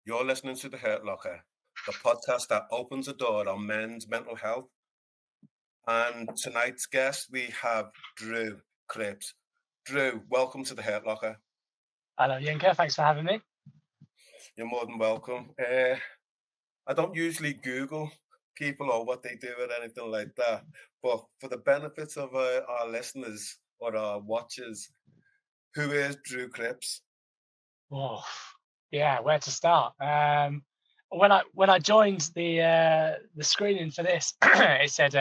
You're listening to The Hurt Locker, the podcast that opens the door on men's mental health. And tonight's guest, we have Dru Cripps. Dru, welcome to The Hurt Locker. Hello, Yinka. Thanks for having me. You're more than welcome. I don't usually Google people or what they do or anything like that, but for the benefit of our listeners or our watchers, who is Dru Cripps? Oh, yeah. Where to start? When I joined the screening for this, it said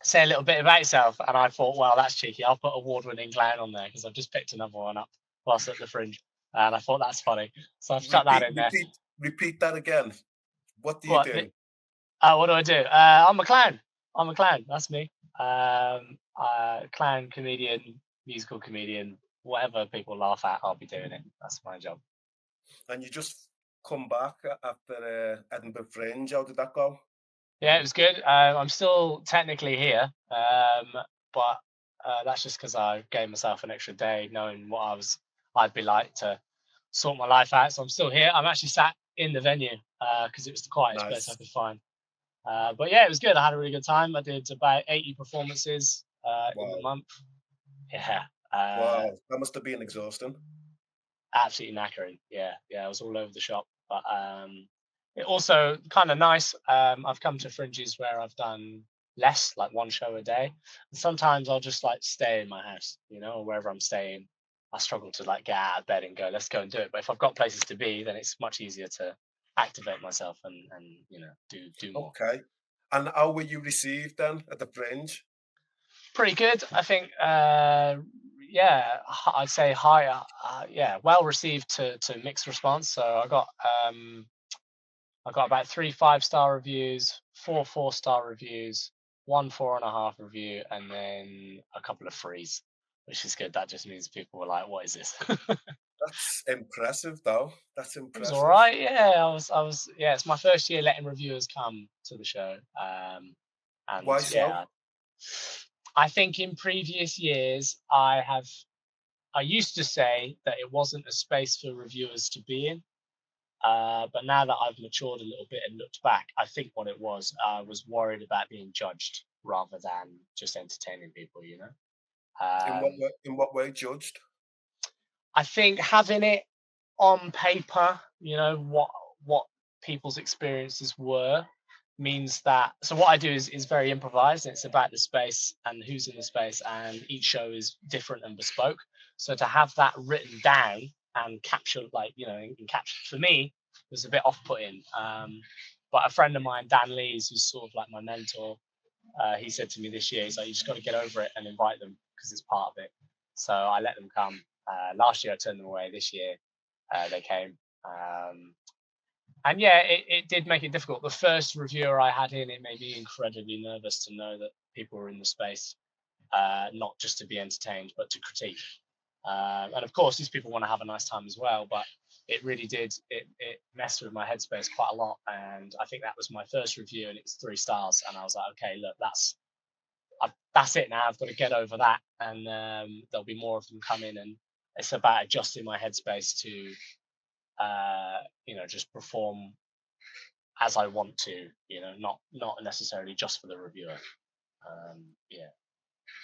say a little bit about yourself, and I thought, well, that's cheeky. I'll put award-winning clown on there because I've just picked another one up whilst at the Fringe, and I thought that's funny, so I've stuck that Repeat, in there. repeat, repeat that again. What do you What? do? What do I do? I'm a clown. I'm a clown. That's me. Clown, comedian, musical comedian, whatever people laugh at, I'll be doing it. That's my job. And you just come back after Edinburgh Fringe. How did that go? Yeah, it was good. I'm still technically here, but that's just because I gave myself an extra day, knowing what I'd be like to sort my life out. So I'm still here. I'm actually sat in the venue because it was the quietest place I Nice. could find. But yeah, it was good. I had a really good time. I did about 80 performances in the Wow. month. Yeah, Wow. That must have been exhausting. absolutely knackering. Yeah, I was all over the shop. But it also kind of nice. I've come to fringes where I've done less, like one show a day. And sometimes I'll just like stay in my house, or wherever I'm staying. I struggle to like get out of bed and go, let's go and do it. But if I've got places to be, then it's much easier to activate myself and do more. Okay. And how were you received then at the Fringe? Pretty good, I think. Yeah, I'd say high. Yeah, well received to mixed response. So I got about 3 5-star reviews, 4 4-star reviews, 1 4.5 review, and then a couple of threes, which is good. That just means people were like, "What is this?" That's impressive, though. That's It was all impressive. right. Yeah, I was. Yeah, it's my first year letting reviewers come to the show. Why And so? yeah, I think in previous years I used to say that it wasn't a space for reviewers to be in. But now that I've matured a little bit and looked back, I think what it was, I was worried about being judged rather than just entertaining people. Um, In what way judged? I think having it on paper, what people's experiences were, means that. So what I do is very improvised. It's about the space and who's in the space, and each show is different and bespoke. So to have that written down and captured, like and captured for me, was a bit off-putting. But a friend of mine, Dan Lees, who's sort of like my mentor, he said to me this year, he's like, you just got to get over it and invite them because it's part of it. So I let them come. Last year I turned them away. This year they came. And yeah, it did make it difficult. The first reviewer I had in, it made me incredibly nervous to know that people were in the space, not just to be entertained, but to critique. And of course, these people want to have a nice time as well. But it really did. It messed with my headspace quite a lot. And I think that was my first review, and it was 3 stars. And I was like, okay, look, that's it now. I've got to get over that, and there'll be more of them coming. And it's about adjusting my headspace to just perform as I want to, not necessarily just for the reviewer. Yeah,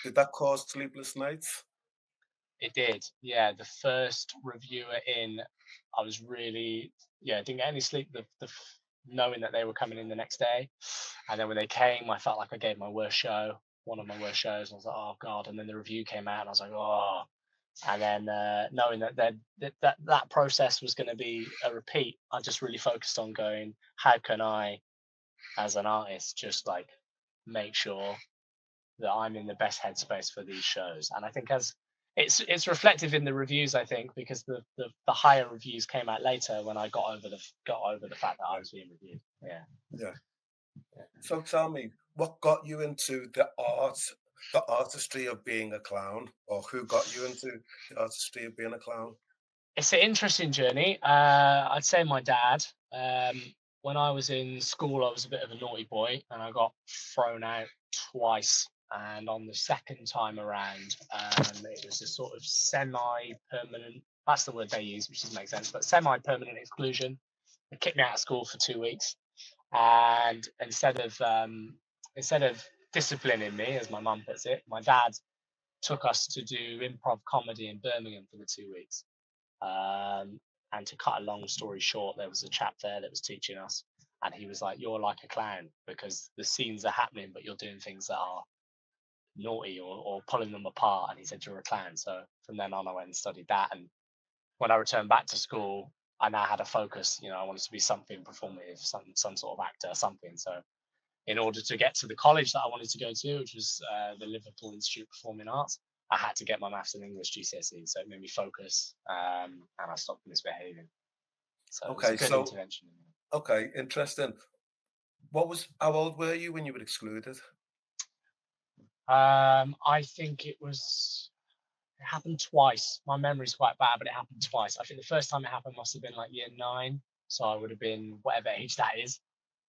Did that cause sleepless nights? it did. Yeah, the first reviewer in, I was really, didn't get any sleep. Knowing that they were coming in the next day, and then when they came, I felt like I gave my worst show, one of my worst shows. I was like, oh god. And then the review came out, and I was like, oh. And then knowing that process was going to be a repeat, I just really focused on going, how can I, as an artist, just like make sure that I'm in the best headspace for these shows. And I think as it's reflective in the reviews, I think, because the higher reviews came out later when I got over the fact that I Yeah. was being reviewed. Yeah. Yeah. So tell me, what got you into the artistry of being a clown, or who got you into the artistry of being a clown? It's an interesting journey. I'd say my dad. When I was in school, I was a bit of a naughty boy, and I got thrown out twice. And on the second time around, it was a sort of semi-permanent. That's the word they use, which doesn't make sense, but semi-permanent exclusion, kicked me out of school for 2 weeks, and instead of disciplining me, as my mum puts it, my dad took us to do improv comedy in Birmingham for the 2 weeks. Um, and to cut a long story short, there was a chap there that was teaching us, and he was like, "You're like a clown because the scenes are happening, but you're doing things that are naughty or pulling them apart." And he said, "You're a clown." So from then on, I went and studied that. And when I returned back to school, I now had a focus. I wanted to be something performative, some sort of actor, something. So in order to get to the college that I wanted to go to, which was the Liverpool Institute of Performing Arts, I had to get my maths and English GCSE. So it made me focus, and I stopped misbehaving. So it was a Okay, good so intervention. okay, interesting. How old were you when you were excluded? I think it happened twice. My memory's quite bad, but it happened twice. I think the first time it happened must have been like year 9. So I would have been whatever age that is.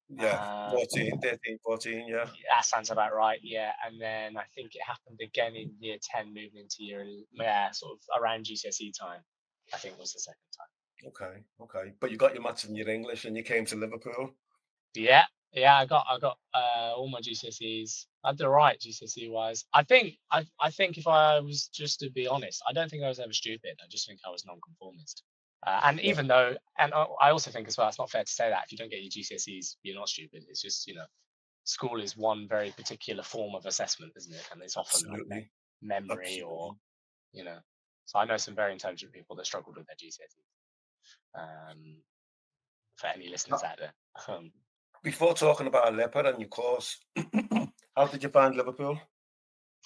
Yeah, Um, 14, 13, 14, yeah. that sounds about right. Yeah, and then I think it happened again in year 10, moving into yeah, sort of around GCSE time. I think was the second time. Okay, okay. But you got your maths and your English and you came to Liverpool? Yeah, yeah, I got all my GCSEs. I did all right GCSE wise. I think if I was just to be honest, I don't think I was ever stupid. I just think I was non-conformist. And Yeah, even though, and I also think as well, it's not fair to say that if you don't get your GCSEs, you're not stupid. It's just school is one very particular form of assessment, isn't it? And it's often like absolutely, memory or absolutely. you know. So I know some very intelligent people that struggled with their GCSEs. Um, for any listeners Uh, out there. Um, Before talking about Leopard and your course, how did you find Liverpool?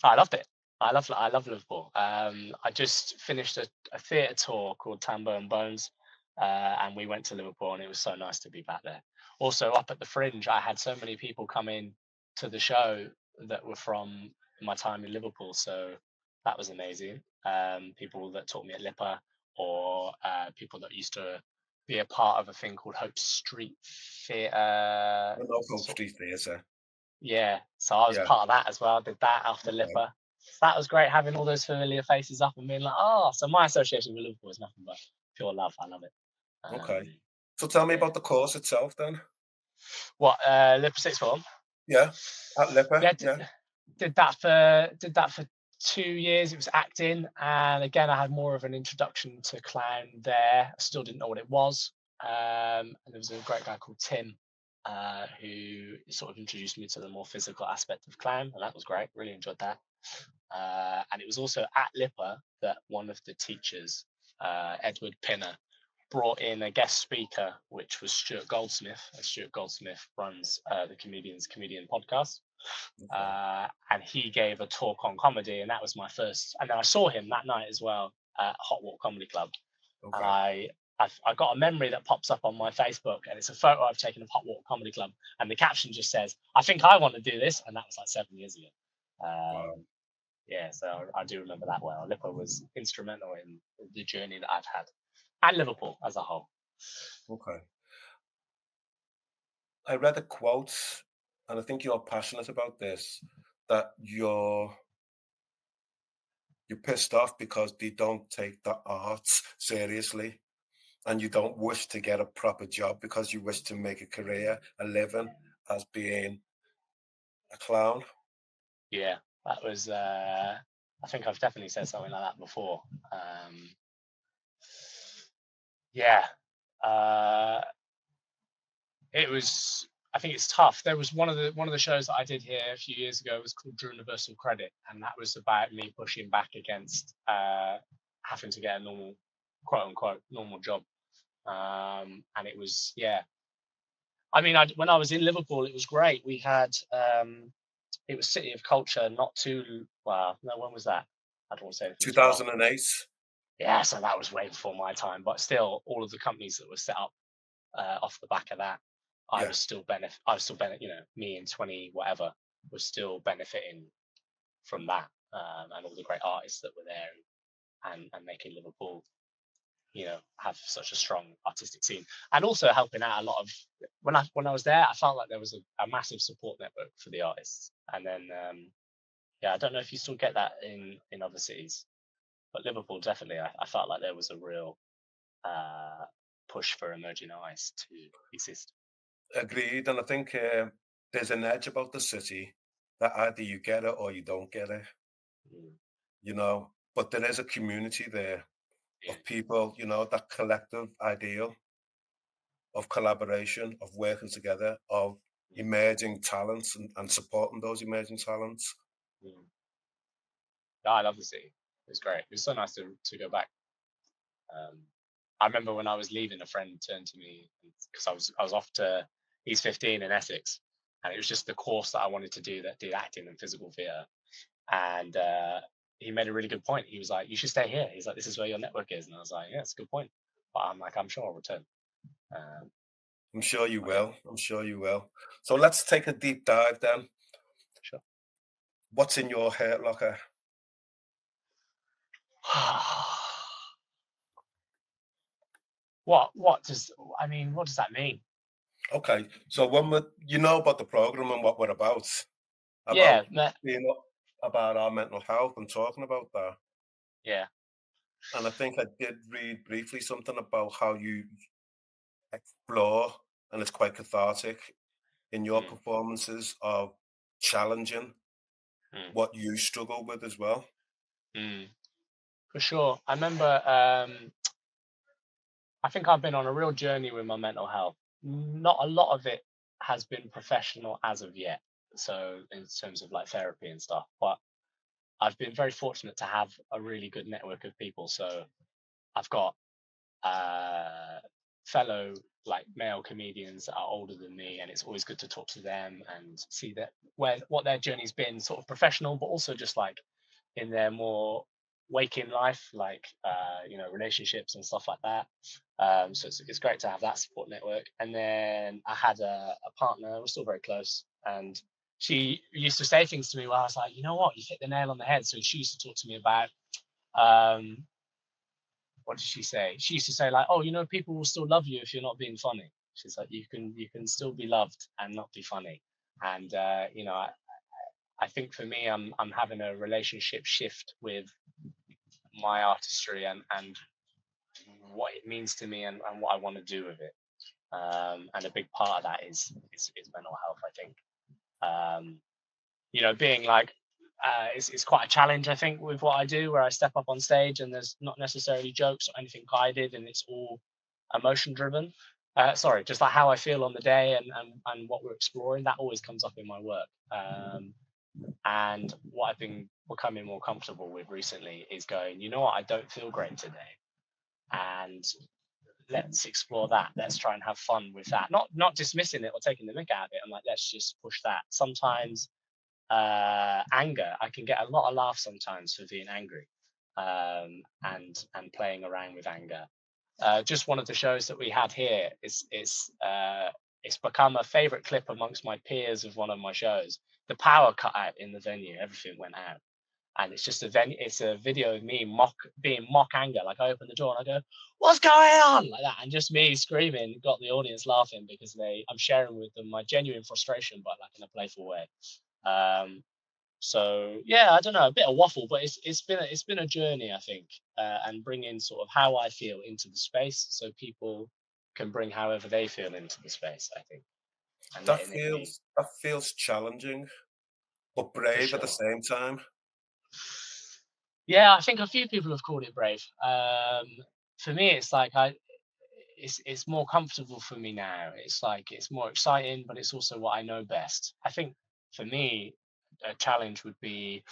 I loved it. I love Liverpool. I just finished a theatre tour called Tambo and Bones, and we went to Liverpool, and it was so nice to be back there. Also, up at the Fringe, I had so many people come in to the show that were from my time in Liverpool, so that was amazing. People that taught me at Lipper, or people that used to be a part of a thing called Hope Street Theatre. I know Hope Street Theatre. Yeah, so I was Yeah, part of that as well. Did that after okay, Lipper. So that was great having all those familiar faces up and being like, oh, so my association with Liverpool is nothing but pure love. I love it. okay. Um, So tell me yeah. about the course itself then. What Lipper sixth form? Yeah, at Leopard, Yeah, yeah, did that for 2 years. It was acting, and again, I had more of an introduction to clown there. I still didn't know what it was, and there was a great guy called Tim who sort of introduced me to the more physical aspect of clown, and that was great. Really enjoyed that. And it was also at Lipper that one of the teachers, Edward Pinner, brought in a guest speaker, which was Stuart Goldsmith. And Stuart Goldsmith runs the Comedian podcast. okay, And he gave a talk on comedy, and that was my first. And then I saw him that night as well at Hot Walk Comedy Club, and okay. I got a memory that pops up on my Facebook, and it's a photo I've taken of Hot Walk Comedy Club, and the caption just says, "I think I want to do this," and that was like 7 years ago. Wow, Yeah, so I do remember that well. Liverpool was instrumental in the journey that I've had, and Liverpool as a whole. okay. I read a quote, and I think you're passionate about this, that you're pissed off because they don't take the arts seriously, and you don't wish to get a proper job because you wish to make a career, a living as being a clown. Yeah, that was. I think I've definitely said something like that before. Yeah, uh, it was. I think it's tough. There was one of the shows that I did here a few years ago was called Drew Universal Credit, and that was about me pushing back against having to get a normal, quote unquote, normal job. And it was, yeah. I mean, when I was in Liverpool, it was great. We had it was City of Culture, not too well. No, when was that? I don't want to say anything too wrong. 2008. Yeah, so that was way before my time, but still, all of the companies that were set up off the back of that, I Yeah, was still benefit. I was still benefit. Me in 20 whatever was still benefiting from that, and all the great artists that were there, and making Liverpool, have such a strong artistic scene, and also helping out a lot of when I was there, I felt like there was a massive support network for the artists, and then yeah, I don't know if you still get that in other cities, but Liverpool definitely, I felt like there was a real uh, push for emerging artists to exist. Agreed. And I think there's an edge about the city that either you get it or you don't get it, Mm, but there is a community there yeah, of people, that collective ideal of collaboration, of working together, of mm, emerging talents and supporting those emerging talents. mm. No, I love the city. It was great. It was so nice to go back. Um, I remember when I was leaving, a friend turned to me because I was off to East 15 in Essex, and it was just the course that I wanted to do, that did acting and physical theatre. And he made a really good point. He was like, "You should stay here." He's like, "This is where your network is," and I was like, "Yeah, it's a good point." But I'm like, "I'm sure I'll return." Um, I'm sure you but yeah, will. I'm sure you will. So let's take a deep dive then. sure. What's in your hair locker? What does I mean? What does that mean? Okay, so when you know about the program and what we're Yeah, about being about our mental health and talking about that. yeah, And I think I did read briefly something about how you explore, and it's quite cathartic in your mm, performances of challenging mm, what you struggle with as well. mm, for sure. I remember. I think I've been on a real journey with my mental health. Not a lot of it has been professional as of yet. So in terms of like therapy and stuff, but I've been very fortunate to have a really good network of people. So I've got uh, fellow like male comedians that are older than me, and it's always good to talk to them and see that where what their journey's been, sort of professional, but also just like in their more waking life, like relationships and stuff like that. So it's great to have that support network. And then I had a partner, we're still very close, and she used to say things to me where I was like, you know what, you hit the nail on the head. So she used to talk to me about um, what did she say? She used to say like, "Oh, people will still love you if you're not being funny." She's like, "You can still be loved and not be funny." And I think for me, I'm having a relationship shift with my artistry and what it means to me and what I want to do with it. And a big part of that is mental health. I think being like it's quite a challenge. I think with what I do, where I step up on stage and there's not necessarily jokes or anything guided, and it's all emotion driven. Sorry, just like how I feel on the day and what we're exploring, that always comes up in my work. And what I've been becoming more comfortable with recently is going, you know what, I don't feel great today, and let's explore that. Let's try and have fun with that. Not dismissing it or taking the mick out of it. I'm like, let's just push that. Sometimes anger, I can get a lot of laughs sometimes for being angry, and playing around with anger. Just one of the shows that we had here it's become a favorite clip amongst my peers of one of my shows. The power cut out in the venue, everything went out, and it's just it's a video of me being mock anger. Like I open the door and I go, "What's going on?" like that, and just me screaming got the audience laughing because I'm sharing with them my genuine frustration, but like in a playful way. Um, so yeah, I don't know, a bit of waffle, but it's been a journey, I think, and bringing sort of how I feel into the space, so people can bring however they feel into the space. I think, and That letting it be feels that feels challenging, but for brave at the sure. same time. Yeah, I think a few people have called it brave. For me, it's like it's more comfortable for me now. It's like it's more exciting, but it's also what I know best. I think for me, a challenge would be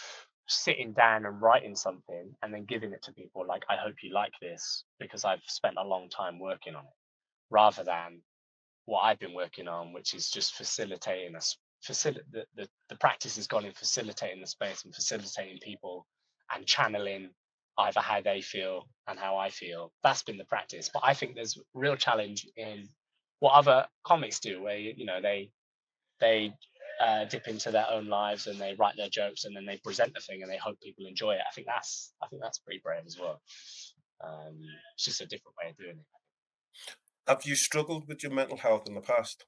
sitting down and writing something and then giving it to people like, I hope you like this because I've spent a long time working on it, rather than what I've been working on, which is just facilitating us. The practice has gone in facilitating the space and facilitating people and channeling either how they feel and how I feel. That's been the practice. But I think there's real challenge in what other comics do, where they dip into their own lives and they write their jokes and then they present the thing and they hope people enjoy it. I think that's pretty brave as well. It's just a different way of doing it. Have you struggled with your mental health in the past?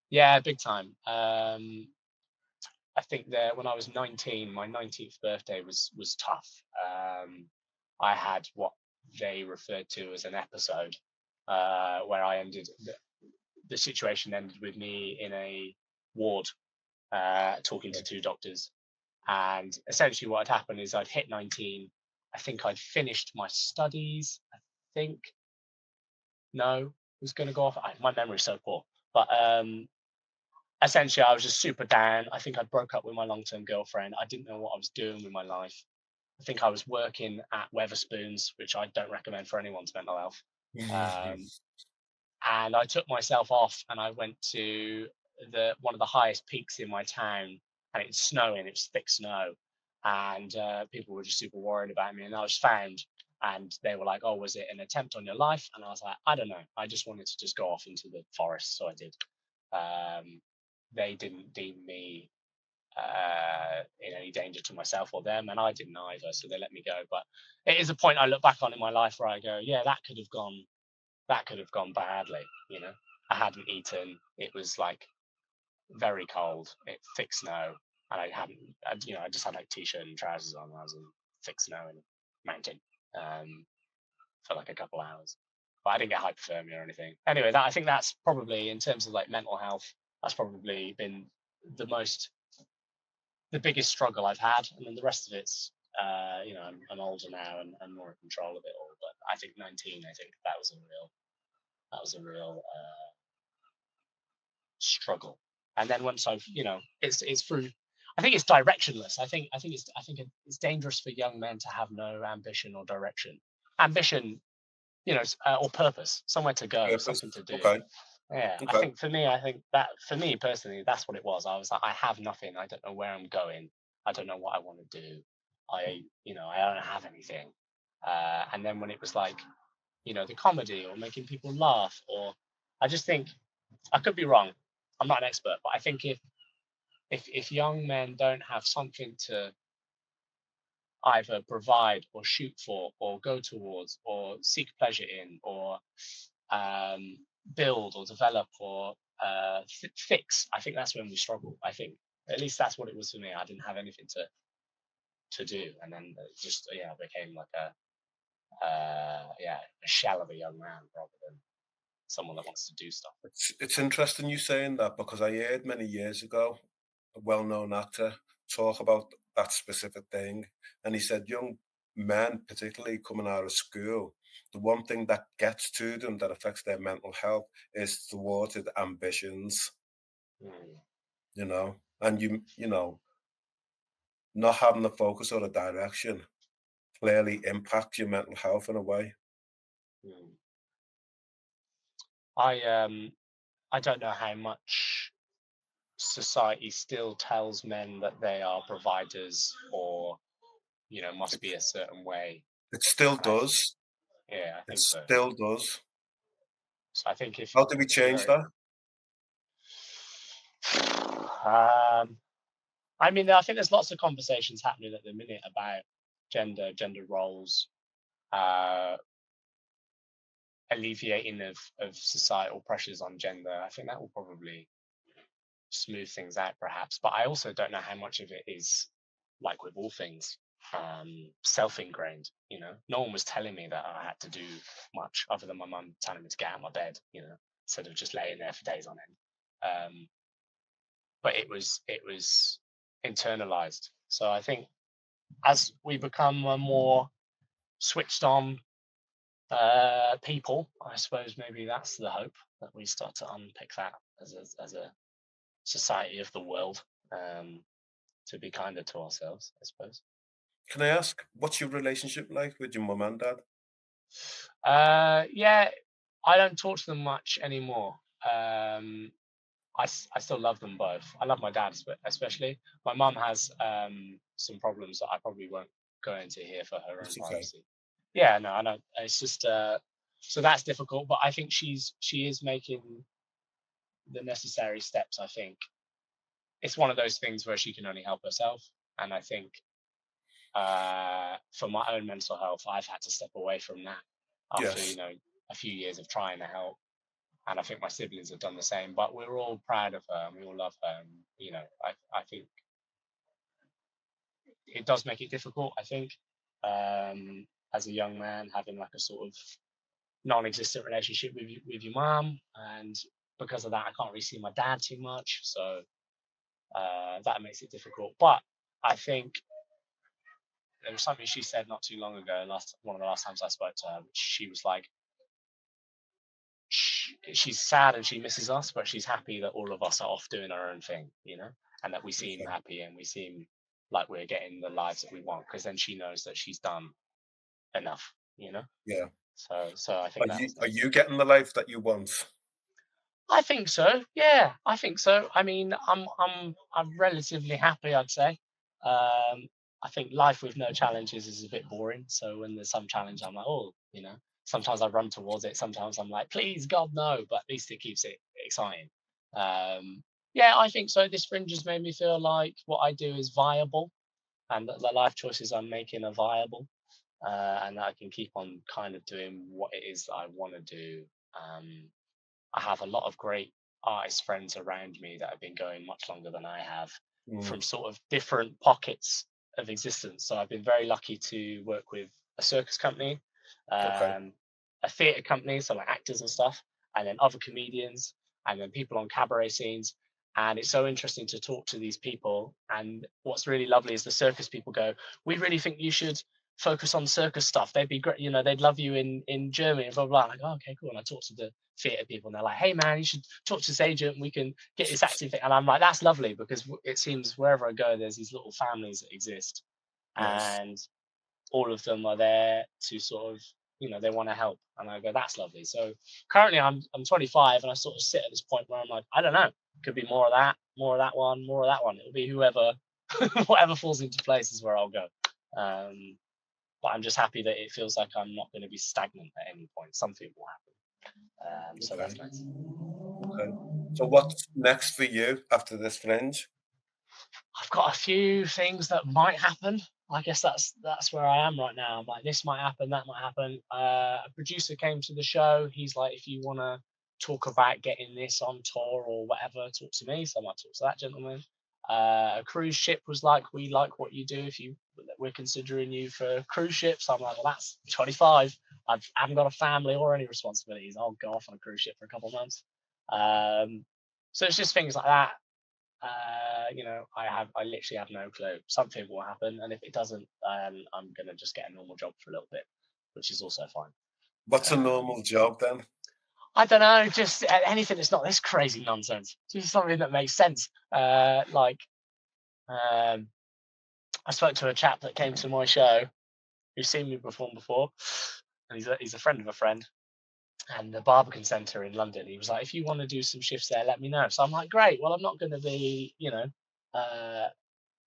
Yeah, big time. I think that when I was 19, my 19th birthday was tough. I had what they referred to as an episode, where I ended. The situation ended with me in a ward talking to two doctors. And essentially, what had happened is I'd hit 19. I think I'd finished my studies. I think no, was going to go off. My memory's so poor, but essentially, I was just super down. I think I broke up with my long-term girlfriend. I didn't know what I was doing with my life. I think I was working at Weatherspoons, which I don't recommend for anyone's mental health. Um, and I took myself off and I went to one of the highest peaks in my town, and it's snowing. It was thick snow, and people were just super worried about me. And I was found, and they were like, "Oh, was it an attempt on your life?" And I was like, "I don't know. I just wanted to just go off into the forest, so I did." Um, they didn't deem me in any danger to myself or them, and I didn't either, so they let me go. But it is a point I look back on in my life where I go, "Yeah, that could have gone badly." You know, I hadn't eaten. It was like very cold. It thick snow, and I just had like t-shirt and trousers on. I was in thick snow in a mountain for like a couple hours, but I didn't get hypothermia or anything. Anyway, I think that's probably, in terms of like mental health, that's probably been the most the biggest struggle I've had, and then the rest of it's I'm older now and more in control of it all. But I think 19, I think that was a real struggle. And then once I've, it's through. I think it's directionless. I think it's dangerous for young men to have no ambition or direction. Ambition, or purpose, somewhere to go, Purpose. something to do. Okay. Yeah, Okay. I think that for me personally, that's what it was. I was like, I have nothing. I don't know where I'm going. I don't know what I want to do. I don't have anything. And then when it was like, the comedy or making people laugh, or I just think, I could be wrong. I'm not an expert, but I think if young men don't have something to either provide or shoot for or go towards or seek pleasure in, or um, build or develop or fix, I think that's when we struggle. I think at least that's what it was for me. I didn't have anything to do, and then just I became like a shell of a young man rather than someone that wants to do stuff. It's interesting you saying that because I heard many years ago a well-known actor talk about that specific thing, and he said young men, particularly coming out of school, the one thing that gets to them that affects their mental health is thwarted ambitions, Mm, and not having the focus or the direction clearly impacts your mental health in a way. mm. I don't know how much society still tells men that they are providers, or must be a certain way. It still And I think, does. yeah, I It think so. still does. So I think How do we if you're change very that? um I mean, I think there's lots of conversations happening at the minute about gender roles, uh alleviating of societal pressures on gender. I think that will probably smooth things out, perhaps. But I also don't know how much of it is, like with all things, self-ingrained. No one was telling me that I had to do much other than my mum telling me to get out of my bed, instead of just laying there for days on end. But it was internalized. So I think as we become a more switched on people, I suppose maybe that's the hope, that we start to unpick that as a society of the world, um, to be kinder to ourselves, I suppose. Can I ask, what's your relationship like with your mum and dad? Yeah, I don't talk to them much anymore. I still love them both. I love my dad especially. My mum has some problems that I probably won't go into here for her own It's okay. privacy. Yeah, no, I know. It's just so that's difficult, but I think she is making the necessary steps. I think it's one of those things where she can only help herself, and I think for my own mental health, I've had to step away from that after Yes. a few years of trying to help, and I think my siblings have done the same. But we're all proud of her and we all love her. And, I think it does make it difficult. I think as a young man having like a sort of non-existent relationship with your mum, and because of that, I can't really see my dad too much. So that makes it difficult. But I think there was something she said not too long ago. Last one of the last times I spoke to her, which she was like, she's sad and she misses us, but she's happy that all of us are off doing our own thing, and that we seem Okay. happy and we seem like we're getting the lives that we want. Because then she knows that she's done enough, you know. Yeah. So I think that was Are nice. you getting the life that you want? I think so. Yeah, I think so. I mean, I'm relatively happy, I'd say. Um, I think life with no challenges is a bit boring. So when there's some challenge, I'm like, oh, Sometimes I run towards it. Sometimes I'm like, please, God, no. But at least it keeps it exciting. Yeah, I think so. This fringe has made me feel like what I do is viable, and that the life choices I'm making are viable, and that I can keep on kind of doing what it is that I want to do. Um, I have a lot of great artist friends around me that have been going much longer than I have, Mm, from sort of different pockets of existence. So I've been very lucky to work with a circus company, okay. um, a theatre company, so like actors and stuff, and then other comedians, and then people on cabaret scenes. And it's so interesting to talk to these people. And what's really lovely is the circus people go, "We really think you should focus on circus stuff. They'd be great. They'd love you in Germany." And blah blah. I'm like, oh, okay, cool. And I talk to the theatre people, and they're like, "Hey, man, you should talk to this agent. And we can get this acting thing." And I'm like, "That's lovely," because it seems wherever I go, there's these little families that exist, Nice. and all of them are there to sort of, they want to help. And I go, "That's lovely." So currently, I'm 25, and I sort of sit at this point where I'm like, I don't know. Could be more of that, more of that one, more of that one. It'll be whoever, whatever falls into place is where I'll go. Um, but I'm just happy that it feels like I'm not going to be stagnant at any point. Something will happen. So Okay. that's nice. Okay. So what's next for you after this fringe? I've got a few things that might happen. I guess that's where I am right now. I'm like, this might happen, that might happen. A producer came to the show. He's like, if you want to talk about getting this on tour or whatever, talk to me. So I might talk to that gentleman. A cruise ship was like, we like what you do. If we're considering you for cruise ships. I'm like, well, that's 25. I haven't got a family or any responsibilities. I'll go off on a cruise ship for a couple of months. So it's just things like that. I literally have no clue. Something will happen, and if it doesn't, I'm gonna just get a normal job for a little bit, which is also fine. What's a Um, normal job then? I don't know, just anything that's not this crazy nonsense. Just something that makes sense. Um, I spoke to a chap that came to my show who's seen me perform before, and he's a friend of a friend, and the Barbican Centre in London. He was like, if you want to do some shifts there, let me know. So I'm like, great. Well, I'm not going to be, uh,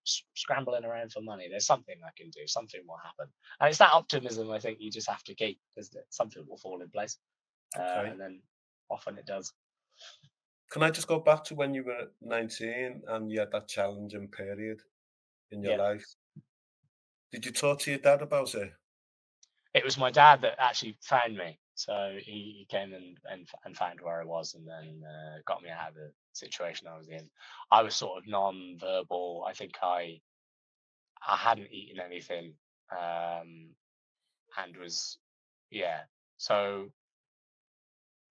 scrambling around for money. There's something I can do. Something will happen, and it's that optimism I think you just have to keep, because something will fall in place, Okay. and then often it does. Can I just go back to when you were 19 and you had that challenging period in your Yeah, life? Did you talk to your dad about it? it was my dad that actually found me. So he came and found where I was, and then got me out of the situation I was in. I was sort of non-verbal. I think I hadn't eaten anything, um, and was, yeah. So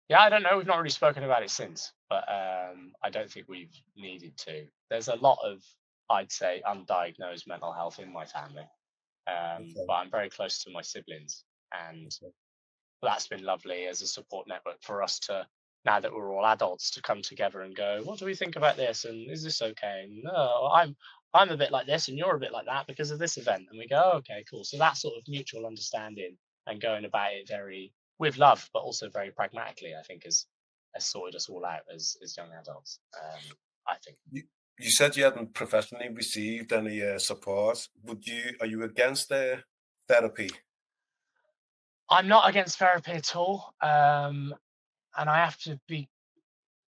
yeah, I don't know. We've not really spoken about it since, but I don't think we've needed to. There's a lot of, I'd say, undiagnosed mental health in my family, Okay. but I'm very close to my siblings, and Okay. that's been lovely as a support network for us to, now that we're all adults, to come together and go, what do we think about this, and is this okay? And no, I'm a bit like this, and you're a bit like that because of this event, and we go, oh, okay, cool. So that sort of mutual understanding and going about it very with love, but also very pragmatically, I think has sorted us all out as young adults. I think. You you said you hadn't professionally received any support. Are you against therapy? I'm not against therapy at all, and I have to be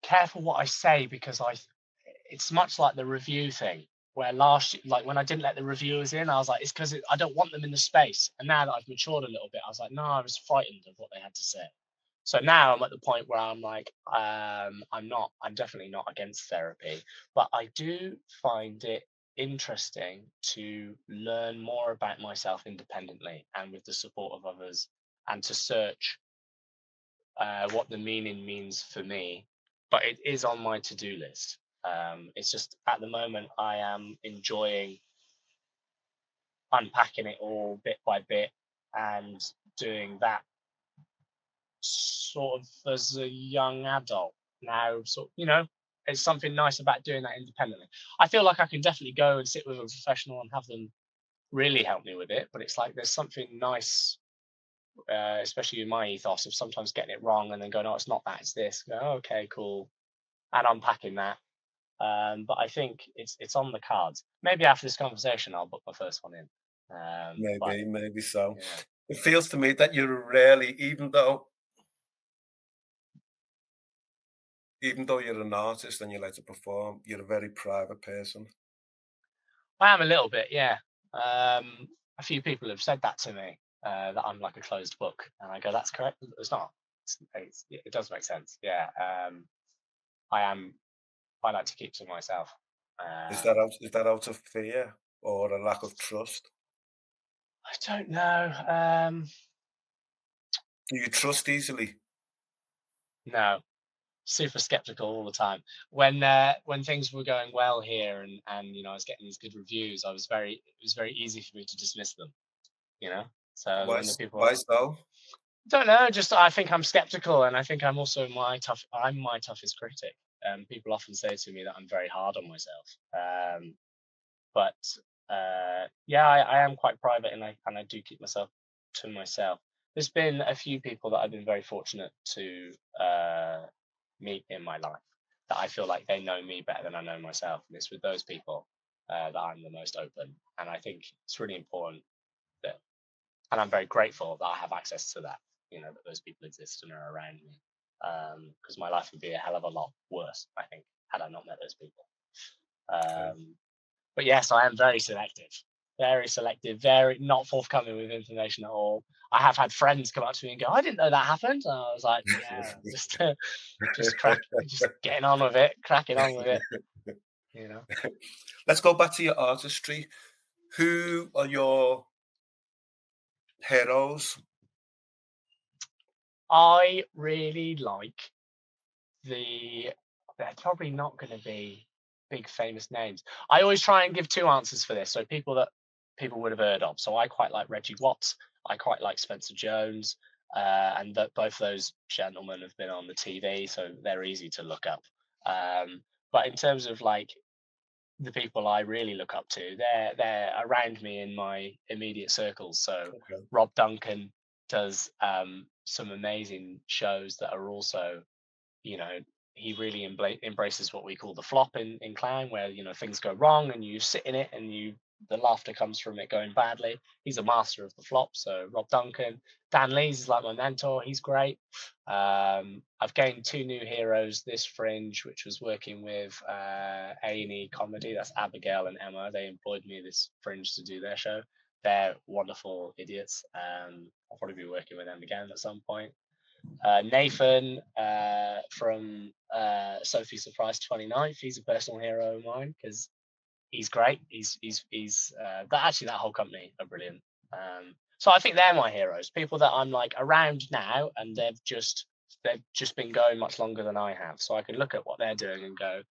careful what I say, because it's much like the review thing, where like when I didn't let the reviewers in, I was like, it's because I don't want them in the space. And now that I've matured a little bit, I was like, no, I was frightened of what they had to say. So now I'm at the point where I'm like, I'm definitely not against therapy, but I do find it interesting to learn more about myself independently and with the support of others, and to search. what the meaning means for me, but it is on my to-do list. It's just at the moment I am enjoying unpacking it all bit by bit and doing that sort of as a young adult now. So, it's something nice about doing that independently. I feel like I can definitely go and sit with a professional and have them really help me with it, but it's like there's something nice, especially in my ethos of sometimes getting it wrong and then going, "Oh, it's not that, it's this." Go, "Oh, okay, cool," and unpacking that. But I think it's on the cards. Maybe after this conversation, I'll book my first one in. But Maybe so. yeah, It feels to me that you're rarely, even though you're an artist and you like to perform, you're a very private person. I am a little bit. Yeah, a few people have said that to me, that I'm like a closed book, and I go, "That's correct. It's not. It does make sense." Yeah, I am. I like to keep to myself. Um, Is that out of fear or a lack of trust? I don't know. Do you trust easily? No, super skeptical all the time. When things were going well here, and I was getting these good reviews, it was very easy for me to dismiss them. You know, so when the Why people so? don't know, just I think I'm skeptical, and I think I'm also I'm my toughest critic. People often say to me that I'm very hard on myself. But yeah, I am quite private, and I do keep myself to myself. There's been a few people that I've been very fortunate to meet in my life that I feel like they know me better than I know myself, and it's with those people that I'm the most open. And I think it's really important that, and I'm very grateful that I have access to that. That those people exist and are around me, because my life would be a hell of a lot worse, I think, had I not met those people. Okay. Um, but yes, I am very selective, very not forthcoming with information at all. I have had friends come up to me and go, "I didn't know that happened." And I was like, "Yeah, just getting on with it, cracking on with it." You know, Let's go back to your artistry. Who are your heroes? I really like the. They're probably not going to be big famous names. I always try and give two answers for this, so people that people would have heard of. So I quite like Reggie Watts. I quite like Spencer Jones, and that both those gentlemen have been on the TV, so they're easy to look up. Um, but in terms of like the people I really look up to, they're around me in my immediate circles. So Okay. Rob Duncan does some amazing shows that are also, you know, he really embraces what we call the flop in clown, where things go wrong and you sit in it and the laughter comes from it going badly. He's a master of the flop. So Rob Duncan, Dan Lees is like my mentor. He's great. I've gained two new heroes this Fringe, which was working with A&E Comedy. That's Abigail and Emma. They employed me this Fringe to do their show. They're wonderful idiots. I'll probably be working with them again at some point. Nathan from Sophie Surprise 29th. He's a personal hero of mine because he's great. That whole company are brilliant. So I think they're my heroes. People that I'm like around now, and they've just been going much longer than I have. So I can look at what they're doing and go,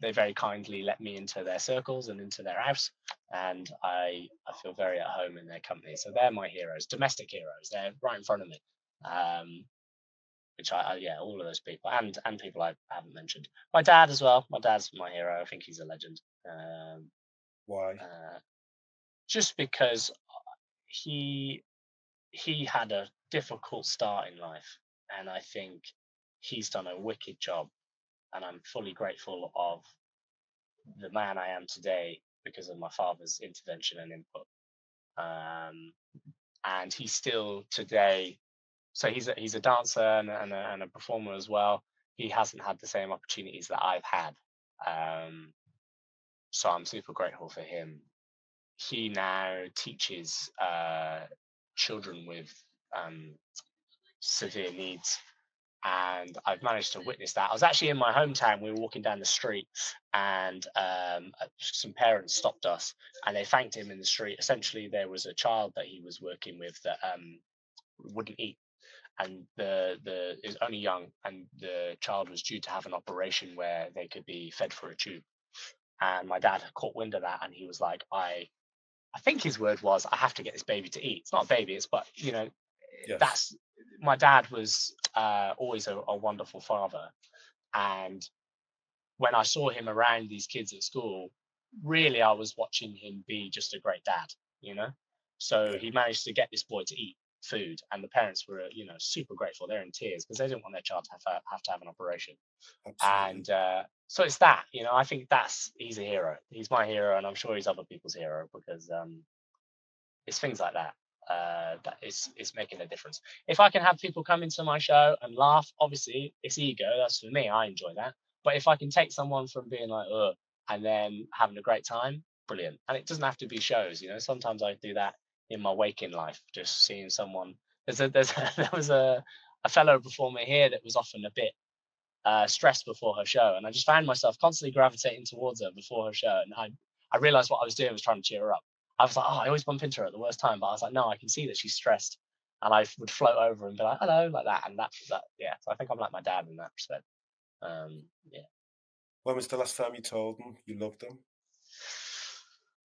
they very kindly let me into their circles and into their house, and I feel very at home in their company. So they're my heroes, domestic heroes. They're right in front of me. Um, which yeah, all of those people and people I haven't mentioned. My dad as well. My dad's my hero. I think he's a legend. Why? Uh, just because he he had a difficult start in life, and I think he's done a wicked job. And I'm fully grateful of the man I am today because of my father's intervention and input. Um, and he's still today. So he's a dancer and a performer as well. He hasn't had the same opportunities that I've had. Um, so I'm super grateful for him. He now teaches children with um, severe needs, and I've managed to witness that. I was actually in my hometown. We were walking down the street, and some parents stopped us, and they thanked him in the street. Essentially, there was a child that he was working with that wouldn't eat, and the is only young, and the child was due to have an operation where they could be fed through a tube. And my dad had caught wind of that, and he was like, I think his word was, I have to get this baby to eat. It's not a baby, it's but Yes. that's my dad was always a wonderful father, and when I saw him around these kids at school, really I was watching him be just a great dad, you know. So Yeah. he managed to get this boy to eat food, and the parents were, super grateful. They're in tears because they didn't want their child to have to have an operation. Absolutely. And so it's that, I think he's a hero. He's my hero, and I'm sure he's other people's hero because it's things like that that is making a difference. If I can have people come into my show and laugh, obviously it's ego. That's for me. I enjoy that. But if I can take someone from being like, ugh, and then having a great time, brilliant. And it doesn't have to be shows. Sometimes I do that in my waking life, just seeing someone. There was a fellow performer here that was often a bit stressed before her show, and I just found myself constantly gravitating towards her before her show, and I realized what I was doing was trying to cheer her up. I was like, oh, I always bump into her at the worst time, but I was like, no, I can see that she's stressed, and I would float over and be like, hello, like that, and that, yeah. So I think I'm like my dad in that respect. Yeah. When was the last time you told them you loved them?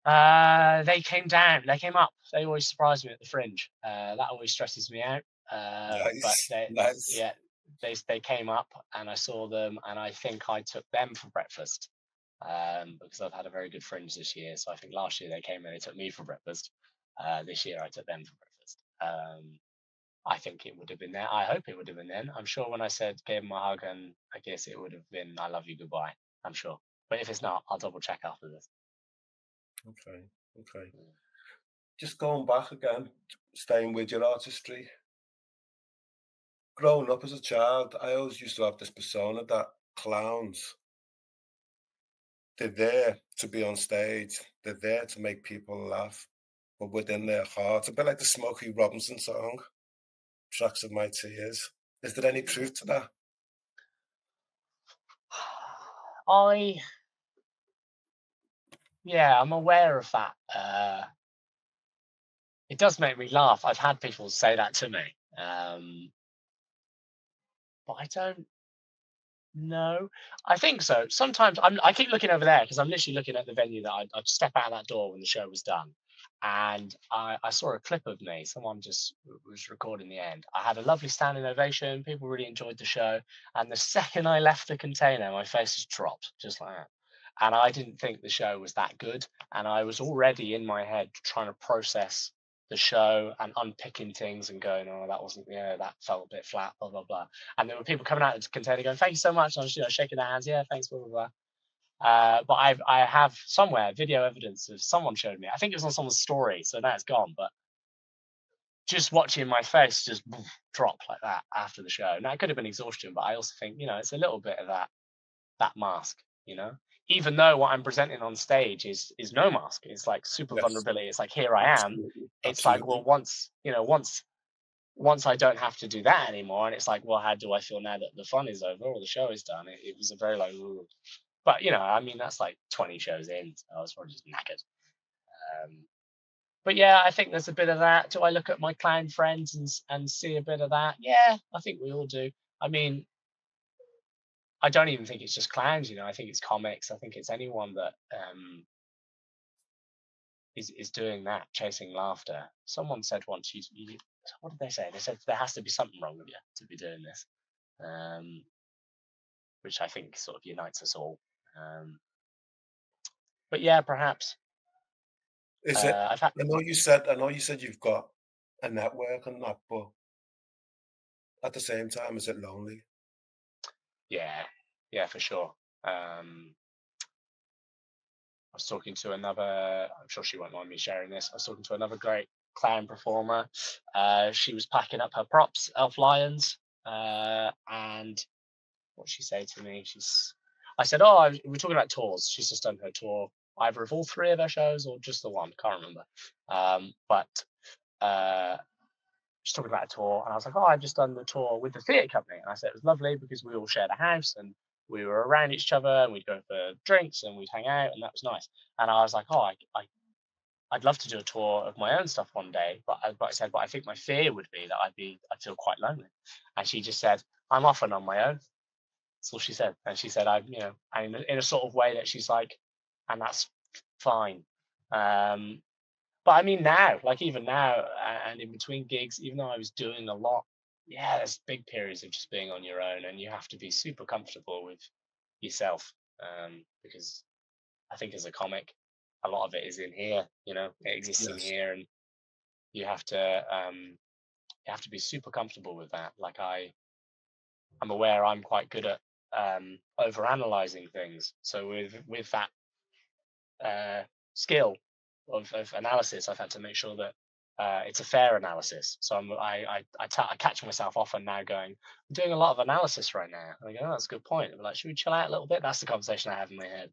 They came down, they came up. They always surprise me at the Fringe. That always stresses me out. But Nice. they, Nice. yeah, they came up, and I saw them, and I think I took them for breakfast. Because I've had a very good Fringe this year. So I think last year they came and they took me for breakfast. This year I took them for breakfast. I think it would have been there. I hope it would have been then. I'm sure when I said gave them a hug and I guess it would have been I love you, goodbye. I'm sure. But if it's not, I'll double check after this. Okay. Okay. Just going back again, staying with your artistry. Growing up as a child, I always used to have this persona that clowns, they're there to be on stage. They're there to make people laugh, but within their hearts, a bit like the Smokey Robinson song, "Tracks of My Tears." Is there any truth to that? I Yeah, I'm aware of that. It does make me laugh. I've had people say that to me. But I don't know. I think so. Sometimes I keep looking over there because I'm literally looking at the venue that I'd step out of that door when the show was done. And I saw a clip of me. Someone just was recording the end. I had a lovely standing ovation. People really enjoyed the show. And the second I left the container, my face just dropped, just like that. And I didn't think the show was that good. And I was already in my head trying to process the show and unpicking things and going, oh, that wasn't, that felt a bit flat, blah, blah, blah. And there were people coming out of the container going, "Thank you so much." And I was, shaking their hands. Yeah, thanks, blah blah blah. But I have somewhere video evidence of someone showed me. I think it was on someone's story, so now it's gone. But just watching my face just drop like that after the show. Now it could have been exhaustion, but I also think it's a little bit of that mask. You know, even though what I'm presenting on stage is no mask, it's like super Yes, vulnerability. It's like here I am. absolutely, It's like, absolutely. well, once I don't have to do that anymore, and it's like, well, how do I feel now that the fun is over or the show is done? It was a very like, ooh. But I mean, that's like 20 shows in, so I was probably just knackered. Um, but yeah, I think there's a bit of that. Do I look at my clown friends and see a bit of that? Yeah, I think we all do. I mean, I don't even think it's just clowns. I think it's comics. I think it's anyone that is doing that, chasing laughter. Someone said once, what did they say? They said there has to be something wrong with you to be doing this. Um, which I think sort of unites us all. Um, but yeah, perhaps Is it? I've had I know you said you've got a network and that, but at the same time, is it lonely? yeah, yeah, for sure. I was talking to another. I'm sure she won't mind me sharing this. I was talking to another great clown performer. She was packing up her props, elf lions, and what she say to me? I said, "Oh, we're talking about tours." She's just done her tour, either of all three of her shows or just the one. Can't remember. But uh, she's talking about a tour, and I was like, "Oh, I've just done the tour with the theatre company." And I said it was lovely because we all shared a house and we were around each other, and we'd go for drinks and we'd hang out, and that was nice. And I was like, "Oh, I I'd love to do a tour of my own stuff one day, but I said, but I think my fear would be that I'd feel quite lonely. And she just said, I'm often on my own. That's all she said. And she said, and in a sort of way that she's like, and that's fine. Um, but I mean, now, like even now, and in between gigs, even though I was doing a lot, yeah, there's big periods of just being on your own, and you have to be super comfortable with yourself, because I think as a comic, a lot of it is in here. It exists in Yes. here, and you have to um, you have to be super comfortable with that. Like I'm aware I'm quite good at over analyzing things. So with that skill of analysis, I've had to make sure that it's a fair analysis. So I catch myself often now going, I'm doing a lot of analysis right now. And I go, oh, that's a good point. I'm like, should we chill out a little bit? That's the conversation I have in my head.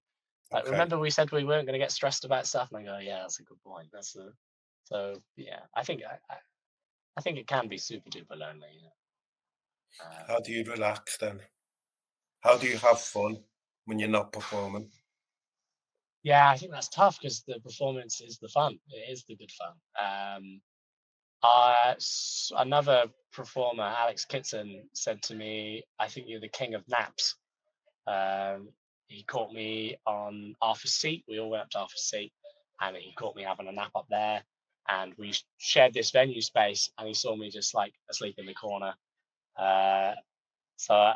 Like, Okay. remember we said we weren't going to get stressed about stuff, and I go, yeah, that's a good point. So yeah. I think it can be super duper lonely. How do you relax then? How do you have fun when you're not performing? Yeah, I think that's tough because the performance is the fun. It is the good fun. Another performer, Alex Kitson, said to me, "I think you're the king of naps." Um, he caught me on Arthur's Seat. We all went up to Arthur's Seat, and he caught me having a nap up there. And we shared this venue space, and he saw me just like asleep in the corner. Uh, so,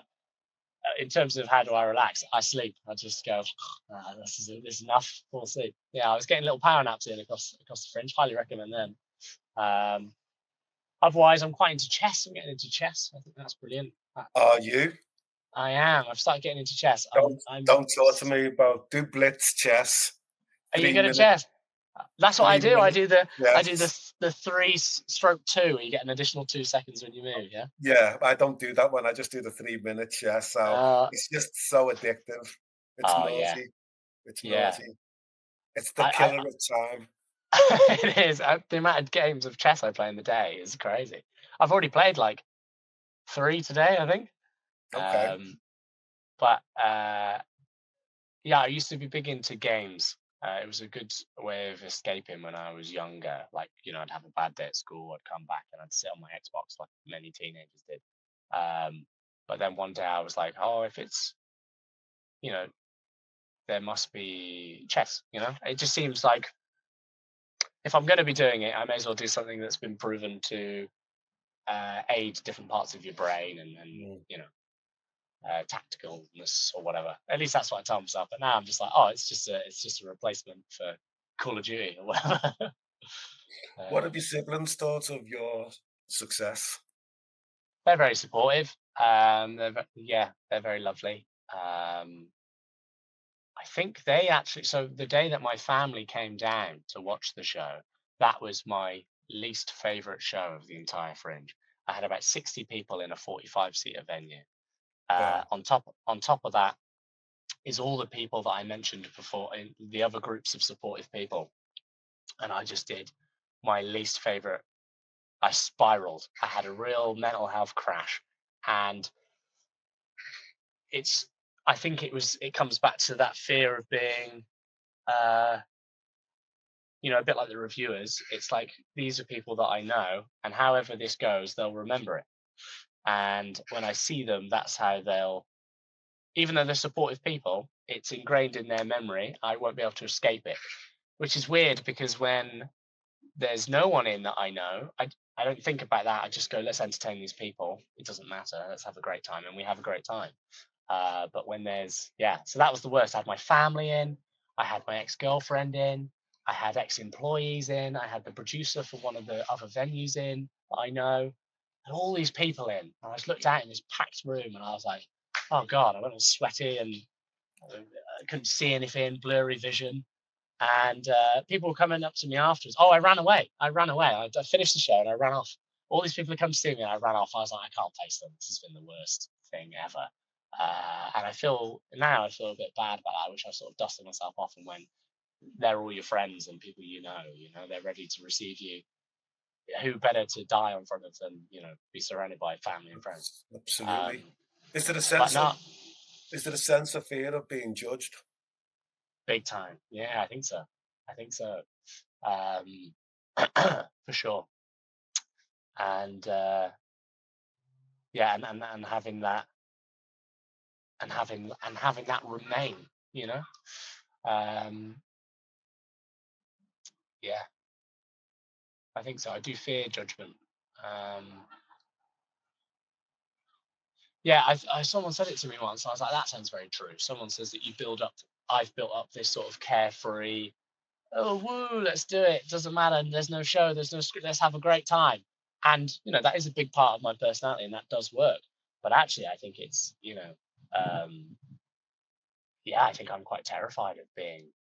in terms of how do I relax, I sleep. I just go, this is enough. Fall asleep. Yeah, I was getting little power naps in across the fringe. Highly recommend them. Um, Otherwise, I'm quite into chess. I'm getting into chess. I think that's brilliant. Are you? I am. I've started getting into chess. I'm. Don't talk to me about do blitz chess, Are you three good at minute, chess? That's what I three do. minute. I do Yes. the three stroke two. Where you get an additional 2 seconds when you move. Yeah. Yeah, I don't do that one. I just do the 3 minute chess. So Uh. it's just so addictive. It's Oh yeah. naughty. It's Yeah. naughty. It's the I. killer of time. It is. The amount of games of chess I play in the day is crazy. I've already played like three today, I think. Okay. Um. But yeah, I used to be big into games. It was a good way of escaping when I was younger. Like, I'd have a bad day at school, I'd come back and I'd sit on my Xbox like many teenagers did. But then one day I was like, oh, if it's, you know, there must be chess, It just seems like if I'm going to be doing it, I may as well do something that's been proven to aid different parts of your brain and Mm. tacticalness or whatever. At least that's what I tell myself. But now I'm just like, oh, it's just a replacement for Call of Duty or whatever. What have um, your siblings thought of your success? they're very supportive. Yeah, they're very lovely. I think they actually. So the day that my family came down to watch the show, that was my least favorite show of the entire Fringe. I had about 60 people in a 45-seater venue. Wow. On top of that is all the people that I mentioned before, in the other groups of supportive people. And I just did my least favorite. I spiraled. I had a real mental health crash. And it's, I think it comes back to that fear of being, uh, a bit like the reviewers. It's like, these are people that I know, and however this goes, they'll remember it. And when I see them, that's how they'll, even though they're supportive people, it's ingrained in their memory. I won't be able to escape it, which is weird because when there's no one in that I know, I don't think about that. I just go, let's entertain these people. It doesn't matter. Let's have a great time. And we have a great time. But when yeah, so that was the worst. I had my family in, I had my ex girlfriend in, I had ex employees in, I had the producer for one of the other venues in that I know, and all these people in. And I just looked out in this packed room and I was like, oh God, I went all sweaty and I couldn't see anything, blurry vision. And people were coming up to me afterwards. Oh, I ran away. I ran away. I finished the show and I ran off. All these people had come to see me and I ran off. I was like, I can't face them. This has been the worst thing ever. And I feel a bit bad about that. I wish I sort of dusted myself off and went, they're all your friends and people they're ready to receive you. Who better to die in front of than, be surrounded by family and friends. Absolutely. Um, Is there a but sense of not is there a sense of fear of being judged? big time. Yeah, I think so. I think so. um, for sure. And yeah, and having that and having that remain, you know. Um, yeah, I think so. I do fear judgment. Um, yeah, someone said it to me once. I was like, that sounds very true. Someone says that I've built up this sort of carefree, oh woo, let's do it. Doesn't matter. There's no show. There's no script. Let's have a great time. And that is a big part of my personality, and that does work. But actually, I think it's um, yeah, I think I'm quite terrified of being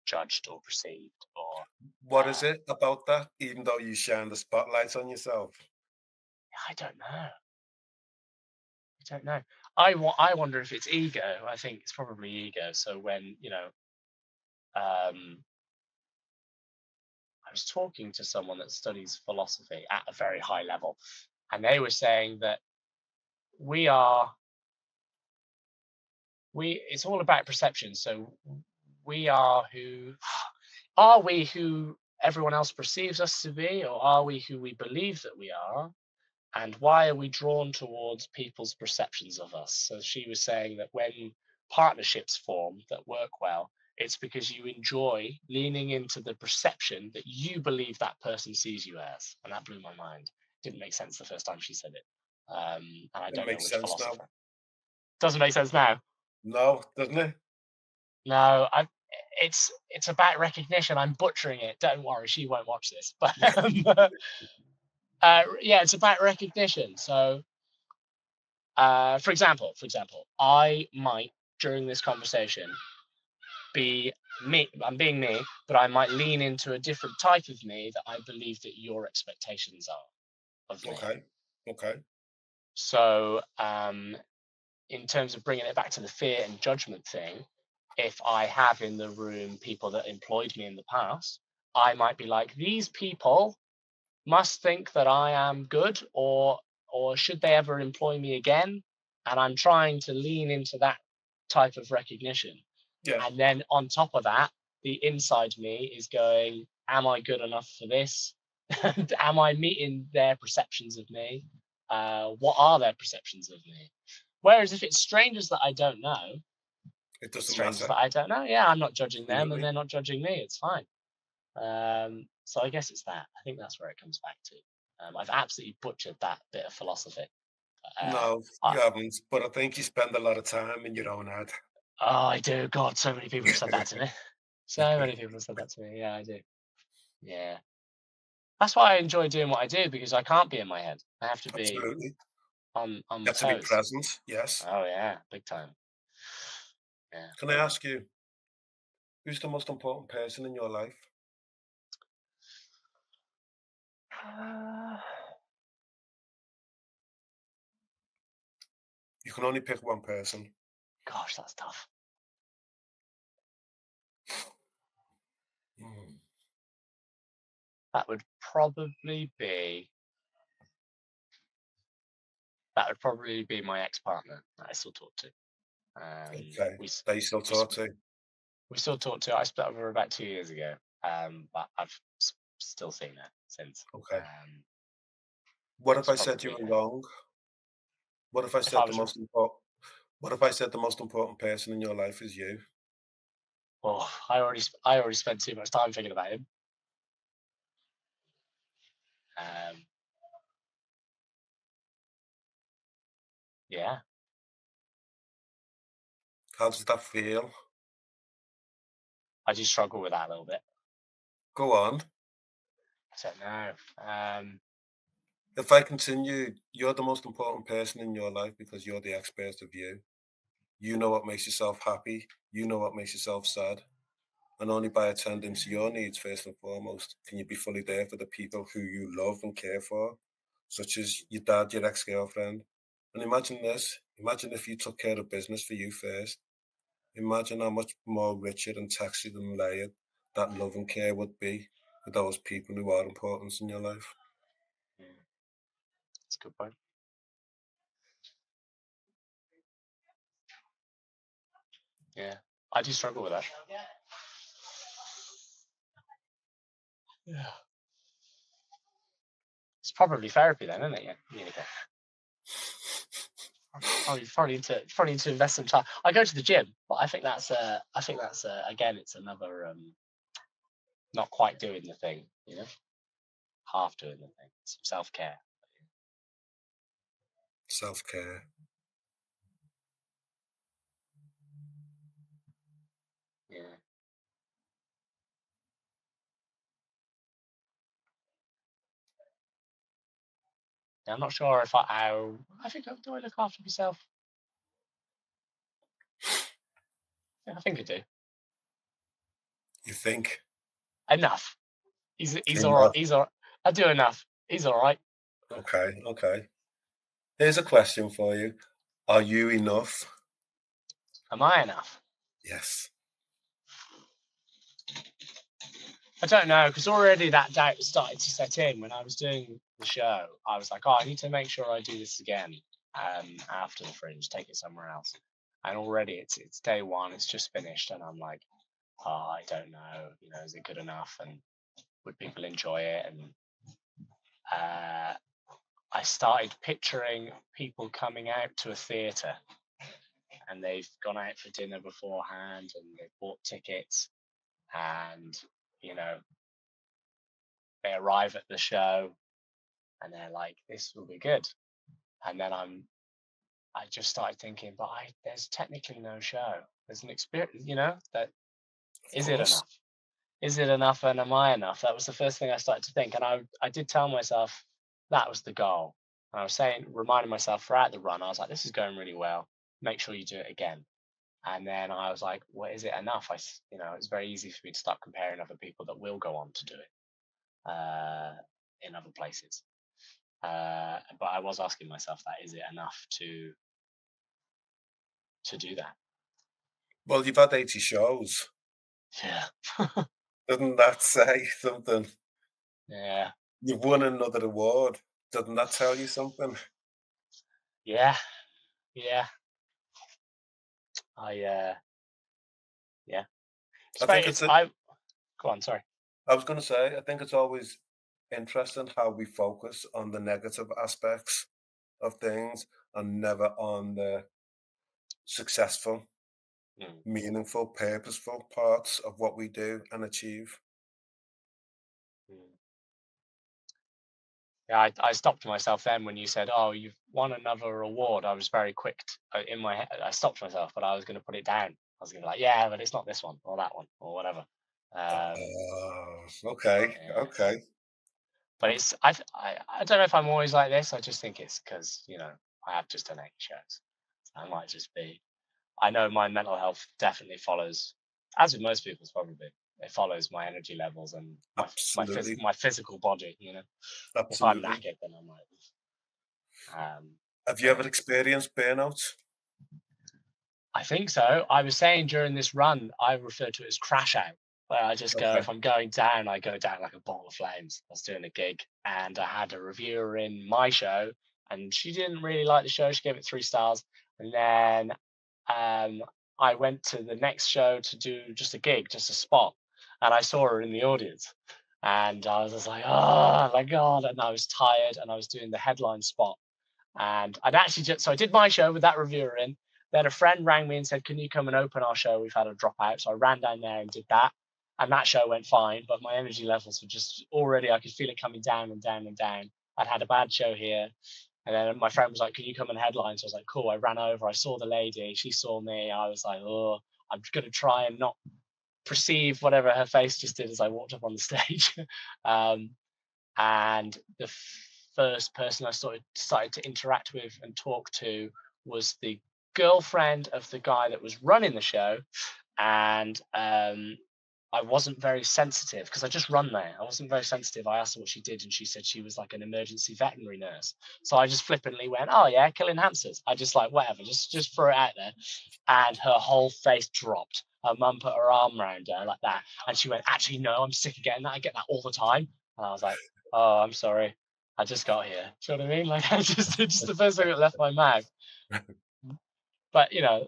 judged or perceived or What is uh, it about that, even though you shine the spotlight on yourself? I don't know. I don't know. I wonder if it's ego. I think it's probably ego. So when um, I was talking to someone that studies philosophy at a very high level, and they were saying that we are we it's all about perception. So we are we who everyone else perceives us to be, or are we who we believe that we are? And why are we drawn towards people's perceptions of us? So she was saying that when partnerships form that work well, it's because you enjoy leaning into the perception that you believe that person sees you as. And that blew my mind. Didn't make sense the first time she said it. And I It don't know makes which sense now. philosopher. Doesn't make sense now. No, doesn't it? No, it's about recognition. I'm butchering it. Don't worry, she won't watch this. But yeah, it's about recognition. So for example, I might during this conversation be me. I'm being me, but I might lean into a different type of me that I believe that your expectations are of me. Okay. Okay. So, in terms of bringing it back to the fear and judgment thing, if I have in the room people that employed me in the past, I might be like, these people must think that I am good, or should they ever employ me again? And I'm trying to lean into that type of recognition. Yeah. And then on top of that, the inside me is going, am I good enough for this? Am I meeting their perceptions of me? What are their perceptions of me? Whereas if it's strangers that I don't know, It doesn't strangers matter. that I don't know, yeah, I'm not judging them and Absolutely. they're not judging me. It's fine. So I guess it's that. I think that's where it comes back to. I've absolutely butchered that bit of philosophy. No, I, you haven't. But I think you spend a lot of time in your own head. oh, I do. God, so many people have said that to me. So many people have said that to me. Yeah, I do. Yeah. That's why I enjoy doing what I do because I can't be in my head. I have to be Absolutely. on my Got to be toes. present. Yes. Oh yeah, big time. Yeah. Can I ask you, who's the most important person in your life? Uh, You can only pick one person. gosh, that's tough. Mm. That would probably be that would probably be my ex-partner that I still talk to. Okay. We s- That you still we talk sp- to. we still talk to. I split up with her about 2 years ago. But still seen her since. Okay. What if It's I said you probably were her. wrong? What if I If I said the was, most important? What if I said the most important person in your life is you? oh, I already spent too much time thinking about him. Um, yeah, How does that feel? I do struggle with that a little bit. Go on. I don't know. If I continue, you're the most important person in your life because you're the expert of you. You know what makes yourself happy. You know what makes yourself sad. And only by attending to your needs first and foremost can you be fully there for the people who you love and care for, such as your dad, your ex-girlfriend. And imagine this. Imagine if you took care of business for you first. Imagine how much more richer and taxed and layered that love and care would be for those people who are important in your life. Mm, that's a good point. Yeah, I do struggle with that. Yeah. It's probably therapy then, isn't it? Yeah. Probably need to invest some time. I go to the gym, but I think that's again, it's another not quite doing the thing, half doing the thing. Some self care. Self-care. Yeah. Yeah, I'm not sure if I think do I look after myself? Yeah, I think I do You think? enough. He's all right. Enough. He's all right. I do enough. He's all right. Okay, okay. Here's a question for you. Are you enough? Am I enough? Yes. I don't know, because already that doubt started to set in when I was doing the show. I was like, oh, I need to make sure I do this again after the Fringe, take it somewhere else. And already it's day one, it's just finished, and I'm like, oh, I don't know, is it good enough, and would people enjoy it? And I started picturing people coming out to a theatre, and they've gone out for dinner beforehand, and they've bought tickets, and you know they arrive at the show and they're like, this will be good. And then I just started thinking, but there's technically no show. There's an experience, that Of is it course. enough? Is it enough, and am I enough? That was the first thing I started to think. And I did tell myself that was the goal. And I was reminding myself throughout the run, I was like, this is going really well. Make sure you do it again. And then I was like, well, is it enough? It's very easy for me to start comparing other people that will go on to do it in other places. But I was asking myself that, is it enough to do that? Well, you've had 80 shows. Yeah. Doesn't that say something? Yeah. You've won another award. Doesn't that tell you something? Yeah. Yeah. Yeah. It's I very think it's it's a I Go on, sorry. I was gonna say, I think it's always interesting how we focus on the negative aspects of things and never on the successful, Mm, meaningful, purposeful parts of what we do and achieve. mm. Yeah, I stopped myself then when you said, "Oh, you've won another award." I was very quick in my head. I stopped myself, but I was going to put it down. I was going to be like, "Yeah, but it's not this one or that one or whatever." Um, Okay, yeah. okay. But I don't know if I'm always like this. I just think it's because I have just done 8 shows. So I might just be. I know my mental health definitely follows, as with most people's probably. It follows my energy levels and Absolutely, my physical body. If I'm absolutely. knackered, then I might. Have you But ever yeah, experienced burnout? I think so. I was saying during this run, I refer to it as crash out, where I just go, Okay. if I'm going down, I go down like a ball of flames. I was doing a gig and I had a reviewer in my show, and she didn't really like the show. She gave it 3 stars. And then I went to the next show to do just a gig, just a spot. And I saw her in the audience. And I was just like, oh my God. And I was tired and I was doing the headline spot. And so I did my show with that reviewer in. Then a friend rang me and said, "Can you come and open our show? We've had a dropout." So I ran down there and did that. And that show went fine, but my energy levels were just already, I could feel it coming down and down and down. I'd had a bad show here. And then my friend was like, "Can you come and headline?" So I was like, cool. I ran over, I saw the lady, she saw me. I was like, oh, I'm going to try and not perceive whatever her face just did as I walked up on the stage. um, and the first person I started to interact with and talk to was the girlfriend of the guy that was running the show, and I wasn't very sensitive because I just run there. I wasn't very sensitive. I asked her what she did, and she said she was like an emergency veterinary nurse. So I just flippantly went, "Oh yeah, killing hamsters." I just like whatever, just throw it out there, and her whole face dropped. Her mum put her arm around her like that, and she went, "Actually, no, I'm sick of getting that. I get that all the time." And I was like, "Oh, I'm sorry. I just got here." Do you know what I mean? Like, it's just the first thing that left my mouth. but you know,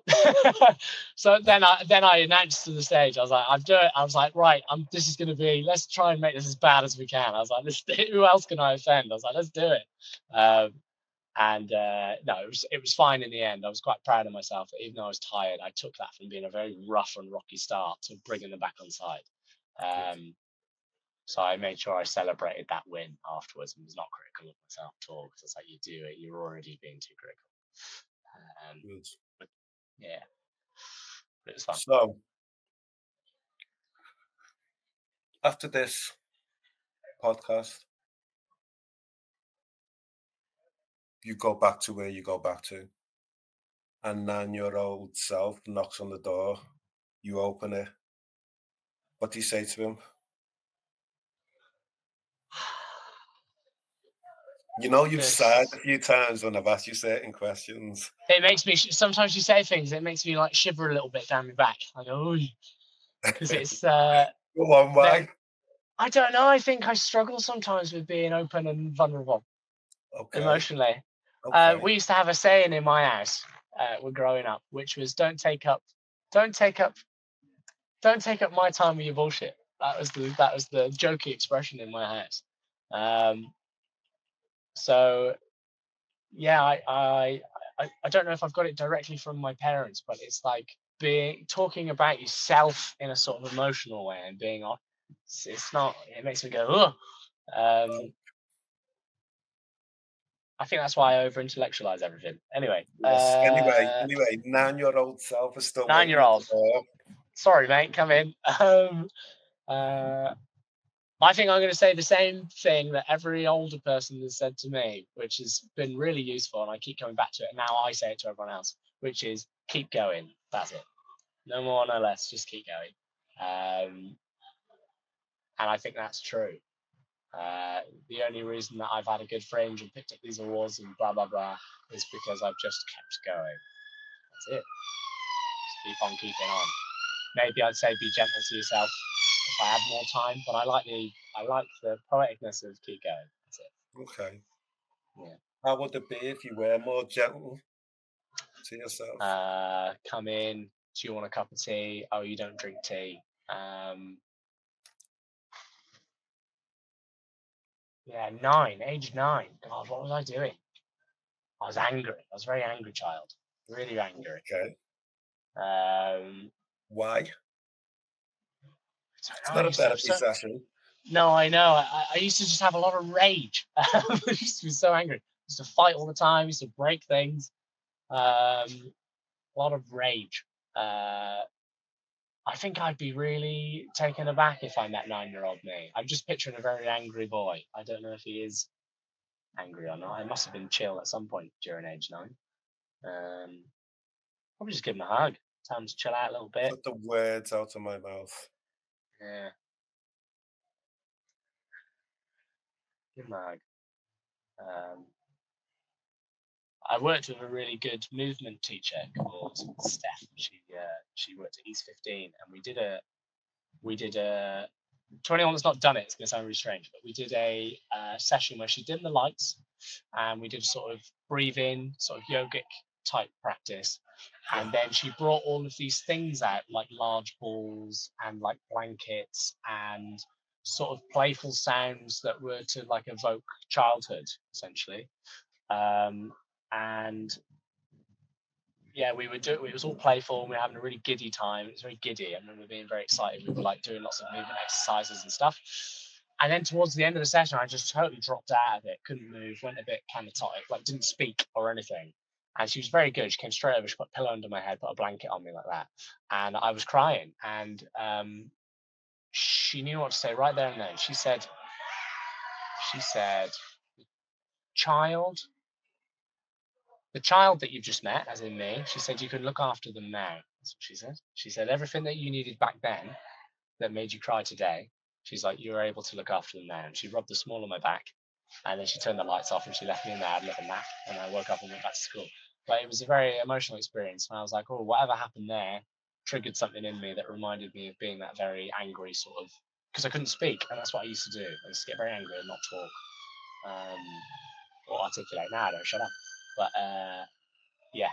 so then I announced to the stage. I was like, I'm doing. I was like, right, this is going to be. Let's try and make this as bad as we can. I was like, who else can I offend? I was like, let's do it. And no, it was fine in the end. I was quite proud of myself. Even though I was tired, I took that from being a very rough and rocky start to bringing them back on side. So I made sure I celebrated that win afterwards and was not critical of myself at all, because it's like, you do it, you're already being too critical. But yeah, it was fun. So after this podcast, you go back to where you go back to, and 9-year-old self knocks on the door. You open it. What do you say to him? You know, you've sighed a few times when I've asked you certain questions. It makes me, sometimes you say things, it makes me like shiver a little bit down my back. I go, because it's. Go on, why? I don't know. I think I struggle sometimes with being open and vulnerable emotionally. Okay. We used to have a saying in my house when growing up, which was, don't take up my time with your bullshit. That was the jokey expression in my house. So yeah, I don't know if I've got it directly from my parents, but it's like talking about yourself in a sort of emotional way and being on. It's not. It makes me go, ugh. I think that's why I over-intellectualize everything. Anyway. Yes. Anyway, 9-year-old self is still 9-year-old. waiting. Sorry, mate. Come in. I think I'm going to say the same thing that every older person has said to me, which has been really useful, and I keep coming back to it. And now I say it to everyone else, which is keep going. That's it. No more, no less. Just keep going. And I think that's true. The only reason that I've had a good fringe and picked up these awards and blah blah blah is because I've just kept going. That's it. Just keep on keeping on. Maybe I'd say be gentle to yourself if I had more time, but I like the poeticness of keep going. That's it. Okay. Yeah. How would it be if you were more gentle to yourself? Come in. Do you want a cup of tea? Oh, you don't drink tea. Yeah, age 9. God, what was I doing? I was angry. I was a very angry child. Really angry. Okay. Why? It's not a therapy session. No, I know. I used to just have a lot of rage. I used to be so angry. I used to fight all the time. I used to break things. A lot of rage. I think I'd be really taken aback if I met 9-year-old me. I'm just picturing a very angry boy. I don't know if he is angry or not. I must have been chill at some point during age 9. Probably just give him a hug. Time to chill out a little bit. Put the words out of my mouth. Yeah. Give him a hug. I worked with a really good movement teacher called Steph. She worked at East 15, and we did a to anyone that's not done it, it's going to sound really strange, but we did a session where she dimmed the lights, and we did sort of breathe in, sort of yogic type practice, and then she brought all of these things out, like large balls and like blankets and sort of playful sounds that were to like evoke childhood, essentially. And yeah, it was all playful. We were having a really giddy time. It was very giddy. I remember being very excited. We were like doing lots of movement exercises and stuff. And then towards the end of the session, I just totally dropped out of it. Couldn't move. Went a bit catatonic. Like didn't speak or anything. And she was very good. She came straight over. She put a pillow under my head, put a blanket on me like that. And I was crying. And she knew what to say right there and then. She said, "Child, the child that you've just met, as in me," she said, "you can look after them now." That's what she said. She said, "Everything that you needed back then that made you cry today," she's like, "you were able to look after them now." And she rubbed the small on my back, and then she turned the lights off and she left me in there. I had a little nap, and I woke up and went back to school. But it was a very emotional experience. And I was like, oh, whatever happened there triggered something in me that reminded me of being that very angry sort of, because I couldn't speak. And that's what I used to do. I used to get very angry and not talk or articulate. Now I don't shut up. But yeah,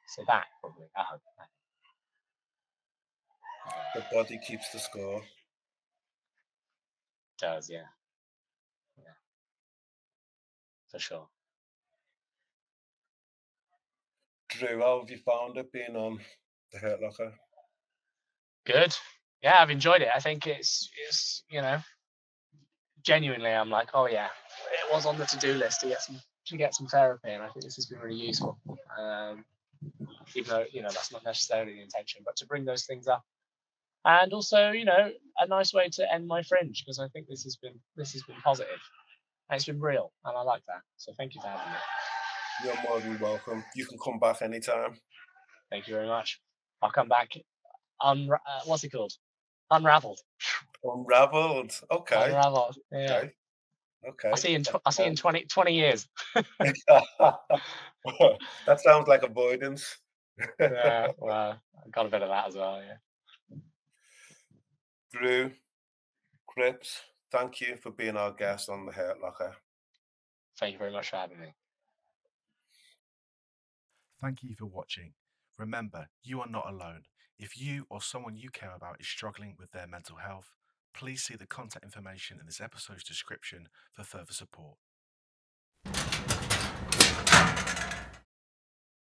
So that probably, I hope. The body keeps the score. Does, yeah. Yeah, for sure. Drew, how have you found it being on the Hurt Locker? Good. Yeah, I've enjoyed it. I think it's genuinely, I'm like, oh yeah, it was on the to-do list to get some therapy, and I think this has been really useful. Even though that's not necessarily the intention, but to bring those things up, and also a nice way to end my fringe, because I think this has been positive and it's been real, and I like that. So thank you for having me. You're more than welcome. You can come back anytime. Thank you very much. I'll come back. What's it called? Unraveled. Unraveled. Okay. Unraveled. Yeah. Okay. Okay. I'll see you in 20 years. That sounds like avoidance. Yeah, well, I got a bit of that as well. Yeah. Dru Cripps, thank you for being our guest on the Hurt Locker. Thank you very much for having me. Thank you for watching. Remember, you are not alone. If you or someone you care about is struggling with their mental health, please see the contact information in this episode's description for further support.